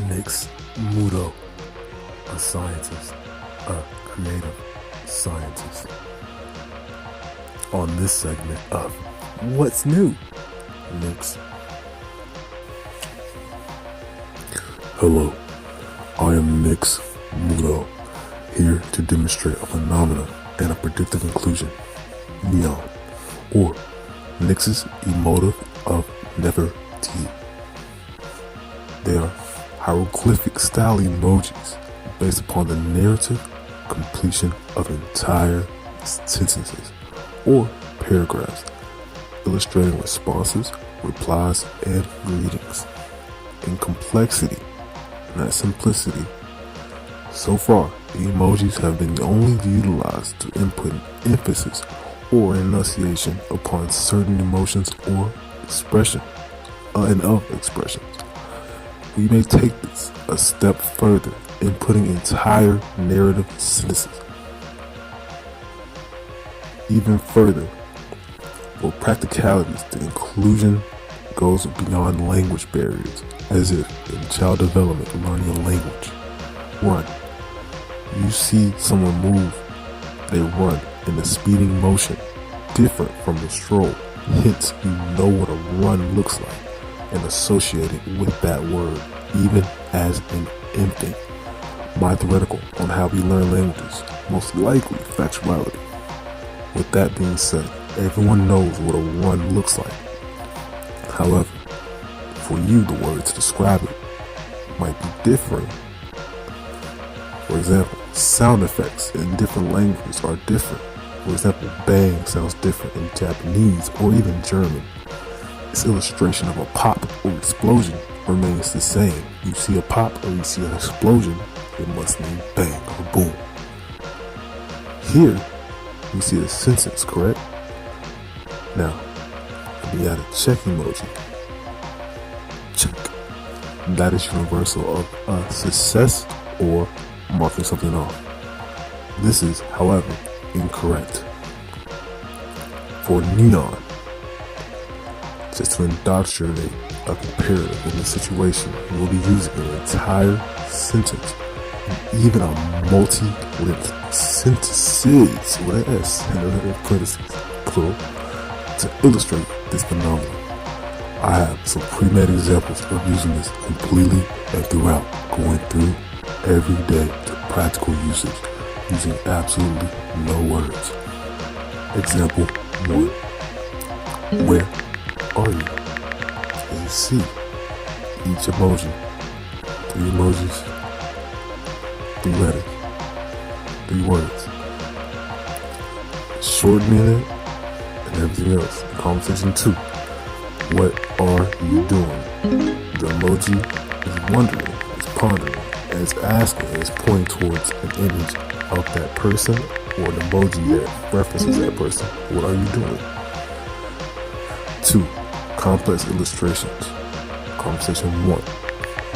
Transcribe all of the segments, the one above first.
Nick's Muto, a scientist, a creative scientist. On this segment of What's New, Nick's. Hello, I am Nick's Muto, here to demonstrate a phenomenon and a predictive inclusion, N.E.O.N, or Nick's emotive of Nefertiti. They are hieroglyphic style emojis based upon the narrative completion of entire sentences or paragraphs, illustrating responses, replies, and greetings. In complexity, not simplicity. So far, the emojis have been only utilized to input an emphasis or enunciation upon certain emotions or expression, and of expressions. We may take this a step further in putting entire narrative sentences. Even further, for practicalities, the inclusion goes beyond language barriers, as if in child development learning a language. Run. You see someone move, they run in a speeding motion, different from the stroll. Hence, you know what a run looks like and associate it with that word, even as an infant. My theoretical on how we learn languages, most likely factuality. With that being said, everyone knows what a run looks like. However, for you, the word to describe it might be different. For example, sound effects in different languages are different. For example, bang sounds different in Japanese or even German. Its illustration of a pop or explosion remains the same. You see a pop or you see an explosion, it must mean bang or boom. Here, we see a sentence, correct? Now, we add a check emoji. Check. That is universal of a success or marking something off. This is, however, incorrect. For N.E.O.N, just to indoctrinate a comparative in the situation, we'll be using an entire sentence and even a multi-length sentences with an S and parentheses, plural, to illustrate this phenomenon. I have some pre-made examples of using this completely and throughout, going through every day to practical usage, using absolutely no words. Example 1. Where are you? As you see, each emoji, 3 emojis, 3 letters, 3 words. Shortening it and everything else. Conversation 2. What are you doing? The emoji is wondering, is pondering, and is asking, and is pointing towards an image of that person or an emoji that references that person. What are you doing? 2. Complex illustrations. Conversation 1.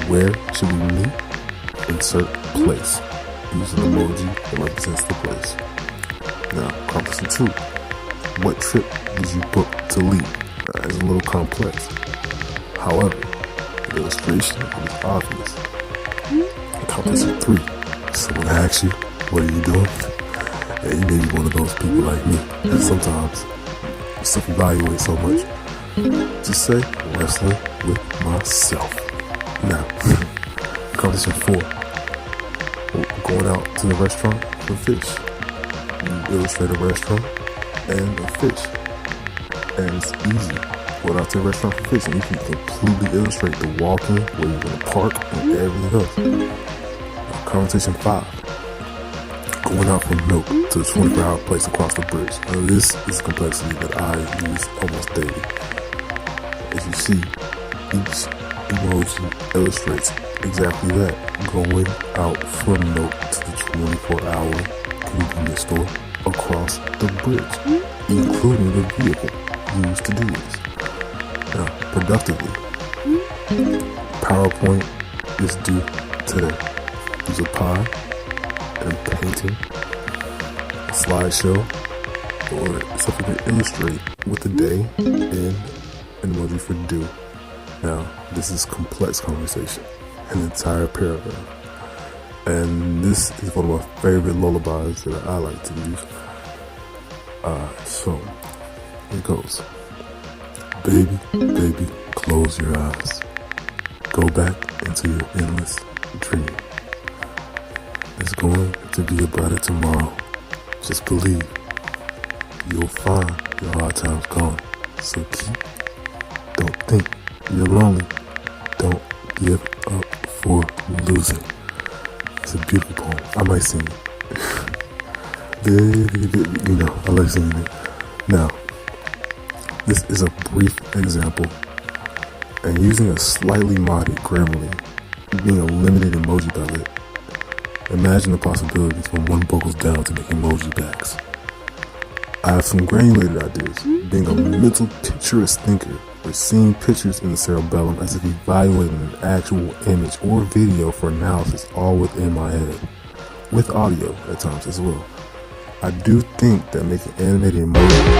Where should we meet? Insert place. Use an emoji that represents the place. Now, conversation 2. What trip did you book to leave? It's a little complex. However, the illustration is obvious. Conversation 3. Someone asks you, what are you doing? And you may be one of those people like me that sometimes self-evaluate so much. Just say, wrestling with myself. Now, conversation 4. Going out to the restaurant for fish. You illustrate a restaurant and a fish. And it's easy. Go out to the restaurant for fish and you can completely illustrate the walking, where you're going to park, and everything else. Now, conversation 5. Going out for milk to the 24-hour place across the bridge. Now, this is complexity that I use almost daily. As you see, each emoji illustrates exactly that. Going out for milk to the 24-hour convenience store across the bridge, including the vehicle used to do this. Now, productively, PowerPoint is due today. Use a pie and painting, a slideshow, or something to illustrate with the day and an emoji for do. Now, this is complex conversation. an entire paragraph. And this is one of my favorite lullabies that I like to use. So it goes. Baby, baby, close your eyes. Go back into your endless dream. There's going to be a brighter tomorrow. Just believe. You'll find your hard times gone. So don't think you're lonely. Don't give up for losing. It's a beautiful poem. I might sing it. You know, I like singing it. Now, this is a brief example, and using a slightly modded Grammarly, being a limited emoji palette, imagine the possibilities when one buckles down to make emoji backs. I have some granulated ideas, being a mental picturist thinker, with seeing pictures in the cerebellum as if evaluating an actual image or video for analysis all within my head, with audio at times as well. I do think that making animated emoji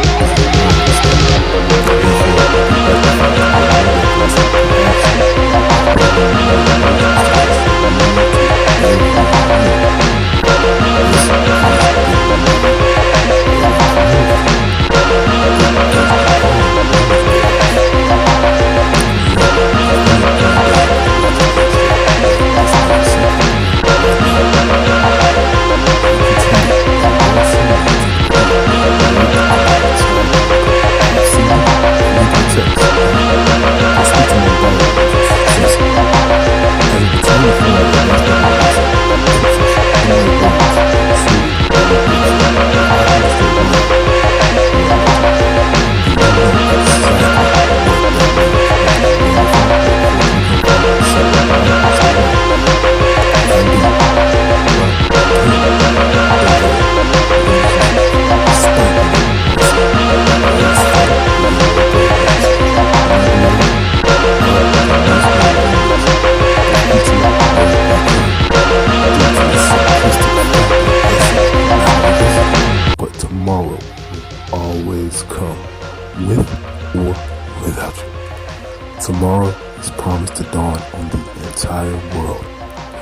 Tomorrow is promised to dawn on the entire world.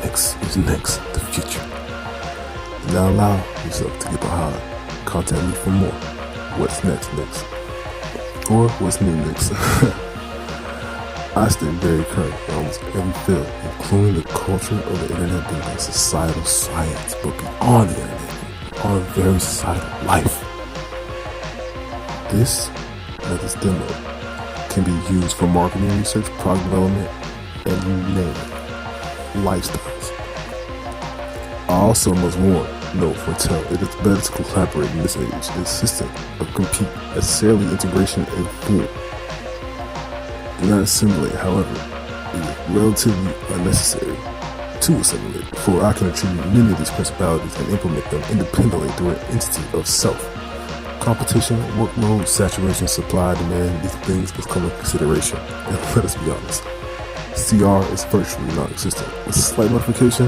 Next is next, the future. Now allow yourself to get behind. Contact me for more. What's next? Or what's new next? I stay very current in almost every field, including the culture of the internet being a societal science, but beyond the internet, on a very societal life. This demo can be used for marketing research, product development, and you name it, lifestyles. I also must warn, note, foretell, it is better to collaborate in this age, insistent of compete, necessarily integration in full. Do not assimilate, however, it is relatively unnecessary to assimilate, for I can attribute many of these principalities and implement them independently through an entity of self. Competition, workload, saturation, supply, demand, these things must come into consideration. And let us be honest, CR is virtually non-existent. With slight modification,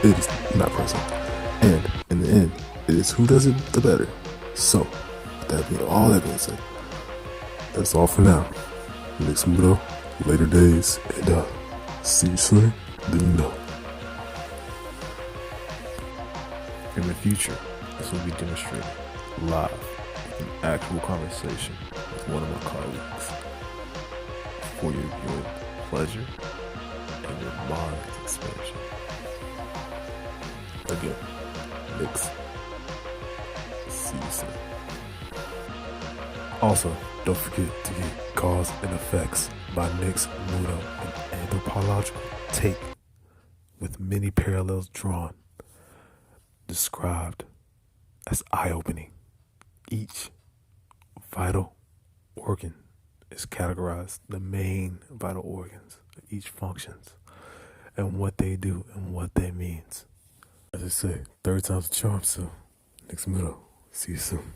it is not present. And in the end, it is who does it the better. So, all that being said, that's all for now. Next Muto, later days, and see you sooner than you know. In the future, this will be demonstrated live with an actual conversation with one of my colleagues for your viewing pleasure and your mind's expansion. Again, next. See you soon. Also, don't forget to get Cause and Effects by Nick's Muto, an anthropological take with many parallels drawn, described as eye-opening. Each vital organ is categorized, the main vital organs of each functions, and what they do and what that means. As I say, third time's a charm, so next Muto. See you soon.